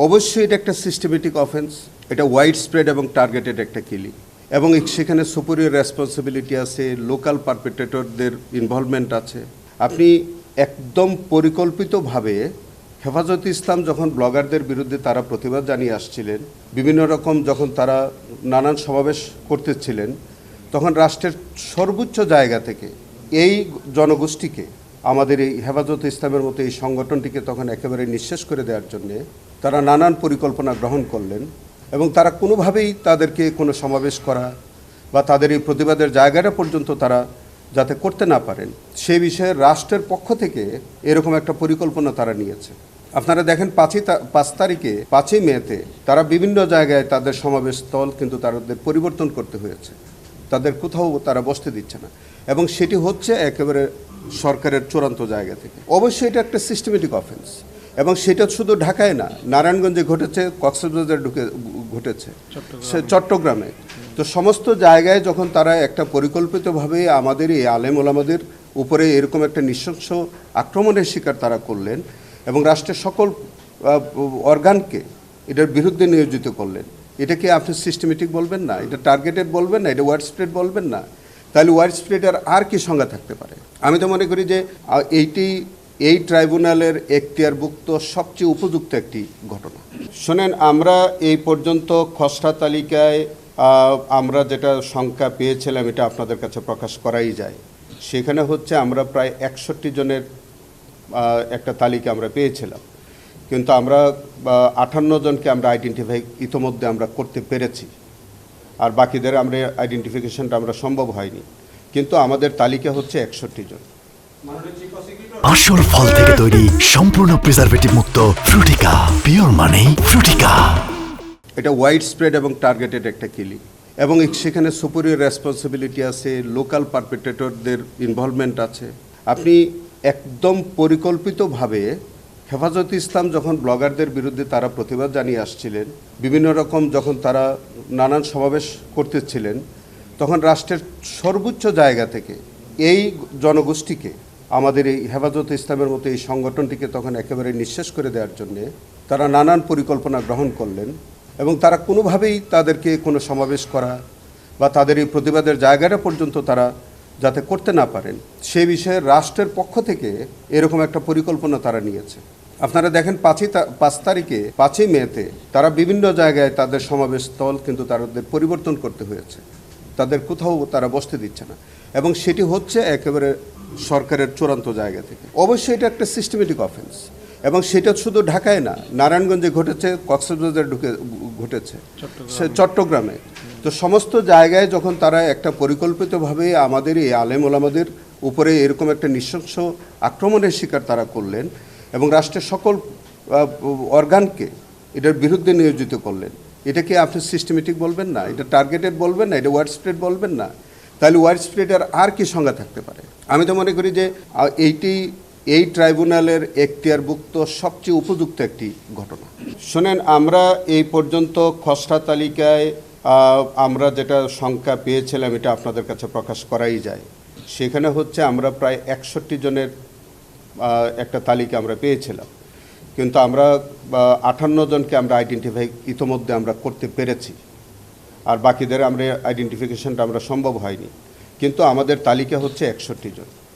অবশ্যই এটা একটা সিস্টেমেটিক অফেন্স, এটা ওয়াইড স্প্রেড এবং টার্গেটেড একটা কিলিং, এবং সেখানে সুপিরিয়র রেসপন্সিবিলিটি আছে, লোকাল পারপেট্রেটরদের ইনভলভমেন্ট আছে। আপনি একদম পরিকল্পিতভাবে হেফাজতে ইসলাম যখন ব্লগারদের বিরুদ্ধে তারা প্রতিবাদ জানিয়ে আসছিলেন, বিভিন্ন রকম যখন তারা নানান সমাবেশ করতেছিলেন, তখন রাষ্ট্রের সর্বোচ্চ জায়গা থেকে এই জনগোষ্ঠীকে, আমাদের এই হেফাজতে ইসলামের মতো এই সংগঠনটিকে তখন একেবারে নিঃশেষ করে দেওয়ার জন্যে তারা নানান পরিকল্পনা গ্রহণ করলেন, এবং তারা কোনোভাবেই তাদেরকে কোনো সমাবেশ করা বা তাদের এই প্রতিবাদের জায়গাটা পর্যন্ত তারা যাতে করতে না পারেন, সে বিষয়ে রাষ্ট্রের পক্ষ থেকে এরকম একটা পরিকল্পনা তারা নিয়েছে। আপনারা দেখেন 5 তারিখে 5ই মেতে তারা বিভিন্ন জায়গায় তাদের সমাবেশ স্থল কিন্তু তাদের পরিবর্তন করতে হয়েছে, তাদের কোথাও তারা বসতে দিচ্ছে না, এবং সেটি হচ্ছে একেবারে সরকারের চূড়ান্ত জায়গা থেকে। অবশ্যই এটা একটা সিস্টেমেটিক অফেন্স, এবং সেটা শুধু ঢাকায় না, নারায়ণগঞ্জে ঘটেছে, কক্সবাজারে ঘটেছে, চট্টগ্রামে। তো সমস্ত জায়গায় যখন তারা একটা পরিকল্পিতভাবে আমাদের এই আলেম ওলামাদের উপরে এরকম একটা নৃশংস আক্রমণের শিকার তারা করলেন, এবং রাষ্ট্রের সকল অর্গানকে এটার বিরুদ্ধে নিয়োজিত করলেন, এটাকে আপনি সিস্টেমেটিক বলবেন না, এটা টার্গেটেড বলবেন না, এটা ওয়াইড স্প্রেড বলবেন না, তাহলে ওয়াইড স্প্রেডের আর কি সংজ্ঞা থাকতে পারে? আমি তো মনে করি যে এই ট্রাইব্যুনালের এখতিয়ারভুক্ত সবচেয়ে উপযুক্ত একটি ঘটনা। শোনেন, আমরা এই পর্যন্ত খসড়া তালিকায় আমরা যেটা সংখ্যা পেয়েছিলাম এটা আপনাদের কাছে প্রকাশ করাই যায়। সেখানে হচ্ছে আমরা প্রায় 61 জনের একটা তালিকা আমরা পেয়েছিলাম, কিন্তু আমরা 58 জনকে আমরা আইডেন্টিফাই ইতোমধ্যে আমরা করতে পেরেছি, আর বাকিদের আমরা আইডেন্টিফিকেশনটা আমরা সম্ভব হয়নি, কিন্তু আমাদের তালিকা হচ্ছে 61 জন। আসল ফল থেকে তৈরি সম্পূর্ণ প্রিজারভেটিভ মুক্ত ফ্রুটিকা, পিওর মানে ফ্রুটিকা। এটা ওয়াইড স্প্রেড এবং টার্গেটেড একটা কিলিং, এবং সেখানে সুপিরিয়র রেসপন্সিবিলিটি আছে, লোকাল পারপেট্রেটরদের ইনভলভমেন্ট আছে। আপনি একদম পরিকল্পিতভাবে হেফাজতে ইসলাম যখন ব্লগারদের বিরুদ্ধে তারা প্রতিবাদ জানিয়ে আসছিলেন, বিভিন্ন রকম যখন তারা নানান সমাবেশ করতেছিলেন, তখন রাষ্ট্রের সর্বোচ্চ জায়গা থেকে এই জনগোষ্ঠীকে, আমাদের এই হেফাজতে ইসলামের মতো এই সংগঠনটিকে তখন একেবারে নিঃশেষ করে দেওয়ার জন্যে তারা নানান পরিকল্পনা গ্রহণ করলেন, এবং তারা কোনোভাবেই তাদেরকে কোনো সমাবেশ করা বা তাদের এই প্রতিবাদের জায়গাটা পর্যন্ত তারা যাতে করতে না পারেন, সে বিষয়ে রাষ্ট্রের পক্ষ থেকে এরকম একটা পরিকল্পনা তারা নিয়েছে। আপনারা দেখেন 5 তারিখে 5ই মেতে তারা বিভিন্ন জায়গায় তাদের সমাবেশ স্থল কিন্তু তাদের পরিবর্তন করতে হয়েছে, তাদের কোথাও তারা বসতে দিচ্ছে না, এবং সেটি হচ্ছে একেবারে সরকারের চূড়ান্ত জায়গা থেকে। অবশ্যই এটা একটা সিস্টেমেটিক অফেন্স, এবং সেটা শুধু ঢাকায় না, নারায়ণগঞ্জে ঘটেছে, কক্সবাজারে ঘটেছে, চট্টগ্রামে। তো সমস্ত জায়গায় যখন তারা একটা পরিকল্পিতভাবে আমাদের এই আলেম ওলামাদের উপরে এরকম একটা নৃশংস আক্রমণের শিকার তারা করলেন, এবং রাষ্ট্রের সকল অর্গানকে এটার বিরুদ্ধে নিয়োজিত করলেন, এটাকে আপনি সিস্টেমেটিক বলবেন না, এটা টার্গেটেড বলবেন না, এটা ওয়াইড স্প্রেড বলবেন না, তাহলে ওয়াইড স্প্রেডের আর কি সংজ্ঞা থাকতে পারে? আমি তো মনে করি যে এই ট্রাইব্যুনালের এখতিয়ারভুক্ত সবচেয়ে উপযুক্ত একটি ঘটনা। শোনেন, আমরা এই পর্যন্ত খসড়া তালিকায় আমরা যেটা সংখ্যা পেয়েছিলাম এটা আপনাদের কাছে প্রকাশ করাই যায়। সেখানে হচ্ছে আমরা প্রায় 61 জনের একটা তালিকা আমরা পেয়েছিলাম, কিন্তু আমরা 58 জনকে আমরা আইডেন্টিফাই ইতোমধ্যে আমরা করতে পেরেছি, আর বাকিদের আমরা আইডেন্টিফিকেশনটা আমরা সম্ভব হয়নি, কিন্তু আমাদের তালিকা হচ্ছে 61 জন।